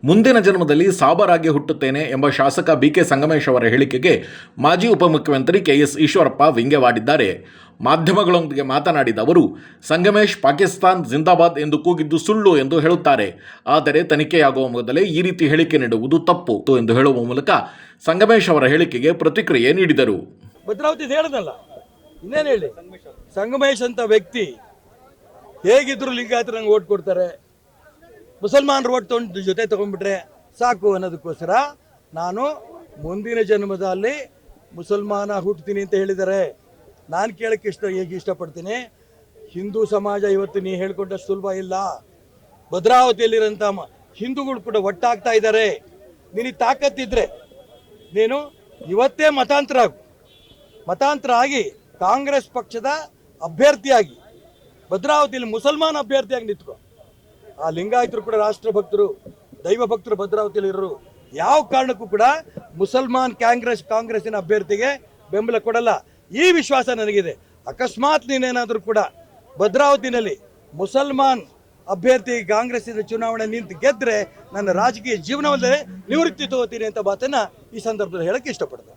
ಮುಂದಿನ ಜನ್ಮದಲ್ಲಿ ಸಾಬರಾಗಿ ಹುಟ್ಟುತ್ತೇನೆ ಎಂಬ ಶಾಸಕ ಬಿಕೆ ಸಂಗಮೇಶ್ ಅವರ ಹೇಳಿಕೆಗೆ ಮಾಜಿ ಉಪಮುಖ್ಯಮಂತ್ರಿ ಕೆಎಸ್ ಈಶ್ವರಪ್ಪ ವ್ಯಂಗ್ಯವಾಡಿದ್ದಾರೆ. ಮಾಧ್ಯಮಗಳೊಂದಿಗೆ ಮಾತನಾಡಿದ ಅವರು, ಸಂಗಮೇಶ್ ಪಾಕಿಸ್ತಾನ್ ಜಿಂದಾಬಾದ್ ಎಂದು ಕೂಗಿದ್ದು ಸುಳ್ಳು ಎಂದು ಹೇಳುತ್ತಾರೆ. ಆದರೆ ತನಿಖೆಯಾಗುವ ಮೊದಲೇ ಈ ರೀತಿ ಹೇಳಿಕೆ ನೀಡುವುದು ತಪ್ಪು ಎಂದು ಹೇಳುವ ಮೂಲಕ ಸಂಗಮೇಶ್ ಅವರ ಹೇಳಿಕೆಗೆ ಪ್ರತಿಕ್ರಿಯೆ ನೀಡಿದರು. ಭದ್ರಾವತಿ ಹೇಳದಲ್ಲ, ಇನ್ನೇನು ಹೇಳಿ, ಸಂಗಮೇಶ್ ಅಂತ ವ್ಯಕ್ತಿ ಹೇಗಿದ್ರು ಲಿಂಗಾಯತರಂಗೆ ಓಟ್ ಕೊಡ್ತಾರೆ, ಮುಸಲ್ಮಾನರು ಓಟ್ ಜೊತೆ ತಗೊಂಡ್ಬಿಟ್ರೆ ಸಾಕು ಅನ್ನೋದಕ್ಕೋಸ್ಕರ ನಾನು ಮುಂದಿನ ಜನ್ಮದಲ್ಲಿ ಮುಸಲ್ಮಾನ ಹುಟ್ಟುತ್ತೀನಿ ಅಂತ ಹೇಳಿದ್ದಾರೆ. ನಾನು ಕೇಳಕ್ಕೆ ಹೇಗೆ ಇಷ್ಟಪಡ್ತೀನಿ, ಹಿಂದೂ ಸಮಾಜ ಇವತ್ತು ನೀ ಹೇಳ್ಕೊಂಡಷ್ಟು ಸುಲಭ ಇಲ್ಲ. ಭದ್ರಾವತಿಯಲ್ಲಿರೋಂಥ ಹಿಂದೂಗಳು ಕೂಡ ಒಟ್ಟಾಗ್ತಾ ಇದ್ದಾರೆ. ನಿನಗೆ ತಾಕತ್ತಿದ್ರೆ ನೀನು ಇವತ್ತೇ ಮತಾಂತರ ಆಗಿ ಕಾಂಗ್ರೆಸ್ ಪಕ್ಷದ ಅಭ್ಯರ್ಥಿಯಾಗಿ ಭದ್ರಾವತಿಯಲ್ಲಿ ಮುಸಲ್ಮಾನ ಅಭ್ಯರ್ಥಿಯಾಗಿ ನಿಂತ್ಕೊ. ಆ ಲಿಂಗಾಯತರು ಕೂಡ ರಾಷ್ಟ್ರ ಭಕ್ತರು, ದೈವ ಭಕ್ತರು ಭದ್ರಾವತಿಯಲ್ಲಿ ಇರೋರು. ಯಾವ ಕಾರಣಕ್ಕೂ ಕೂಡ ಮುಸಲ್ಮಾನ್ ಕಾಂಗ್ರೆಸ್ಸಿನ ಅಭ್ಯರ್ಥಿಗೆ ಬೆಂಬಲ ಕೊಡಲ್ಲ. ಈ ವಿಶ್ವಾಸ ನನಗಿದೆ. ಅಕಸ್ಮಾತ್ ನೀನೇನಾದರೂ ಕೂಡ ಭದ್ರಾವತಿನಲ್ಲಿ ಮುಸಲ್ಮಾನ್ ಅಭ್ಯರ್ಥಿ ಕಾಂಗ್ರೆಸ್ಸಿನ ಚುನಾವಣೆ ನಿಂತು ಗೆದ್ರೆ ನನ್ನ ರಾಜಕೀಯ ಜೀವನವಲ್ಲೇ ನಿವೃತ್ತಿ ತಗೋತೀನಿ ಅಂತ ಮಾತನ್ನ ಈ ಸಂದರ್ಭದಲ್ಲಿ ಹೇಳಕ್ಕೆ ಇಷ್ಟಪಡ್ತೇನೆ.